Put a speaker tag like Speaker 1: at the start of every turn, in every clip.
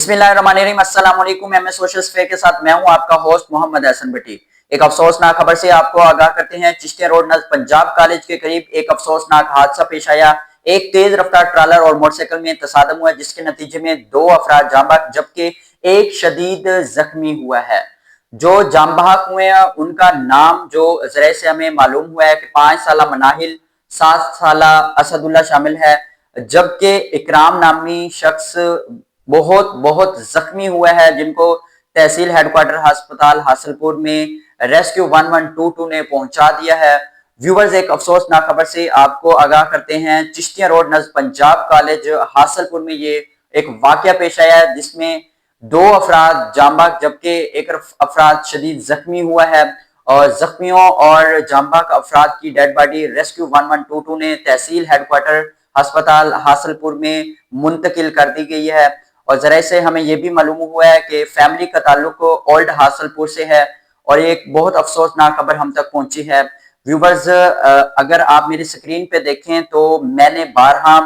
Speaker 1: बिस्मिल्लाहिर्रहमानिर्रहीम। अस्सलाम वालेकुम। एमएस सोशल स्फेयर के साथ मैं हूं आपका होस्ट मोहम्मद हसन भट्टी। एक अफसोसनाक खबर से आपको आगाह करते हैं। चिश्तिया रोड नज़दीक पंजाब कॉलेज के करीब एक अफसोसनाक हादसा पेश आया। एक तेज रफ्तार ट्रालर और मोटरसाइकिल में तसादम हुआ, जिसके नतीजे में 2 अफराद जाँ बहक जबकि एक शदीद जख्मी हुआ है। जो जाँ बहक हुए हैं उनका नाम जो जरिए से हमें मालूम हुआ है कि 5 साला मनाहिल, 7 साला असदुल्ला शामिल है, जबकि इकराम नामी शख्स बहुत बहुत जख्मी हुआ है, जिनको तहसील हेडक्वार्टर अस्पताल हासलपुर में रेस्क्यू 1122 ने पहुंचा दिया है। व्यूवर्स, एक अफसोसनाक खबर से आपको आगाह करते हैं। चिश्तिया रोड नज़दीक पंजाब कॉलेज हासलपुर में ये एक वाकया पेश आया है, जिसमें 2 अफराद जाँ बहक जबकि एक अफराद शदीद जख्मी हुआ है और जख्मियों और जाँ बहक अफराद की डेड बॉडी रेस्क्यू 1122 ने तहसील हेडक्वार्टर अस्पताल हासलपुर में मुंतकिल कर दी गई है। और जरिए से हमें यह भी मालूम हुआ है कि फैमिली का ताल्लुक ओल्ड हासलपुर से है और एक बहुत अफसोसनाक खबर हम तक पहुंची है। व्यूवर्स, अगर आप मेरी स्क्रीन पे देखें तो मैंने बारहा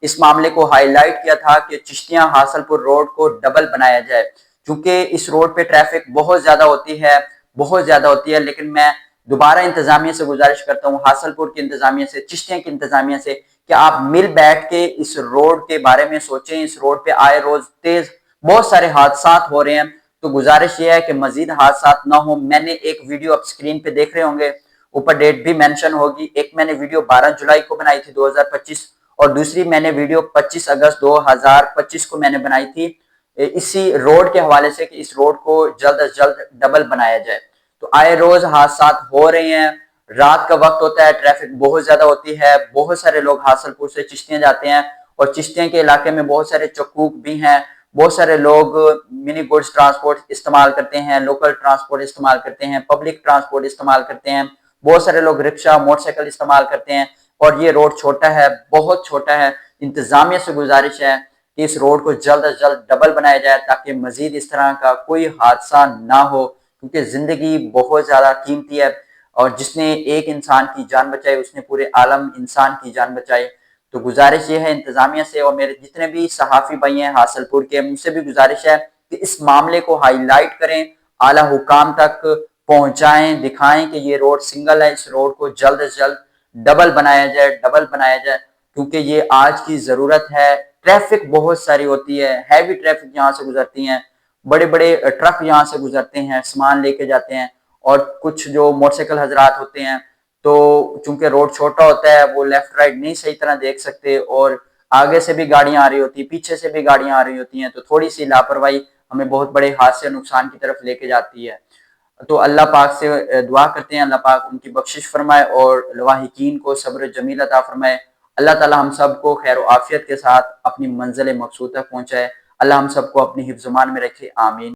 Speaker 1: इस मामले को हाईलाइट किया था कि चिश्तिया हासलपुर रोड को डबल बनाया जाए, क्योंकि इस रोड पे ट्रैफिक बहुत ज्यादा होती है। लेकिन मैं दोबारा इंतजामिया से गुजारिश करता हूँ, हासलपुर की इंतजामिया से, चिश्तिया की इंतजामिया से, कि आप मिल बैठ के इस रोड के बारे में सोचें। इस रोड पे आए रोज तेज बहुत सारे हादसा हो रहे हैं, तो गुजारिश ये है कि मजीद हादसा ना हो। मैंने एक वीडियो आप स्क्रीन पे देख रहे होंगे, ऊपर डेट भी मेंशन होगी। एक मैंने वीडियो 12 जुलाई को बनाई थी 2025 और दूसरी मैंने वीडियो 25 अगस्त 2025 को मैंने बनाई थी इसी रोड के हवाले से कि इस रोड को जल्द अज जल्द डबल बनाया जाए। तो आए रोज हादसा हो रहे हैं, रात का वक्त होता है, ट्रैफिक बहुत ज्यादा होती है, बहुत सारे लोग हासलपुर से चिश्तिया जाते हैं और चिश्तिया के इलाके में बहुत सारे चक्कूक भी हैं। बहुत सारे लोग मिनी गुड्स ट्रांसपोर्ट इस्तेमाल करते हैं, लोकल ट्रांसपोर्ट इस्तेमाल करते हैं, पब्लिक ट्रांसपोर्ट इस्तेमाल करते हैं, बहुत सारे लोग रिक्शा मोटरसाइकिल इस्तेमाल करते हैं और ये रोड छोटा है, बहुत छोटा है। इंतजामिया से गुजारिश है कि इस रोड को जल्द अज जल्द डबल बनाया जाए ताकि मजीद इस तरह का कोई हादसा ना हो, क्योंकि जिंदगी बहुत ज्यादा कीमती है और जिसने एक इंसान की जान बचाई उसने पूरे आलम इंसान की जान बचाई। तो गुजारिश ये है इंतजामिया से और मेरे जितने भी सहाफी भाई हैं हासलपुर के, उनसे भी गुजारिश है कि इस मामले को हाईलाइट करें, आला हुकाम तक पहुंचाएं, दिखाएं कि ये रोड सिंगल है, इस रोड को जल्द से जल्द डबल बनाया जाए, क्योंकि ये आज की जरूरत है। ट्रैफिक बहुत सारी होती है, हैवी ट्रैफिक यहाँ से गुजरती हैं, बड़े बड़े ट्रक यहाँ से गुजरते हैं, सामान लेके जाते हैं और कुछ जो मोटरसाइकिल हजरात होते हैं, तो चूंकि रोड छोटा होता है वो लेफ्ट राइट नहीं सही तरह देख सकते और आगे से भी गाड़ियां आ रही होती है, पीछे से भी गाड़ियां आ रही होती हैं, तो थोड़ी सी लापरवाही हमें बहुत बड़े हादसे नुकसान की तरफ लेके जाती है। तो अल्लाह पाक से दुआ करते हैं, अल्लाह पाक उनकी बख्शिश फरमाए और लवाहिकीन को सब्र जमील अता फरमाए। अल्लाह ताला हम सबको खैर आफियत के साथ अपनी मंजिल मकसूद तक पहुंचाए। अल्लाह हम सबको अपनी हिफ्ज़-ओ-मान में रखे, आमीन।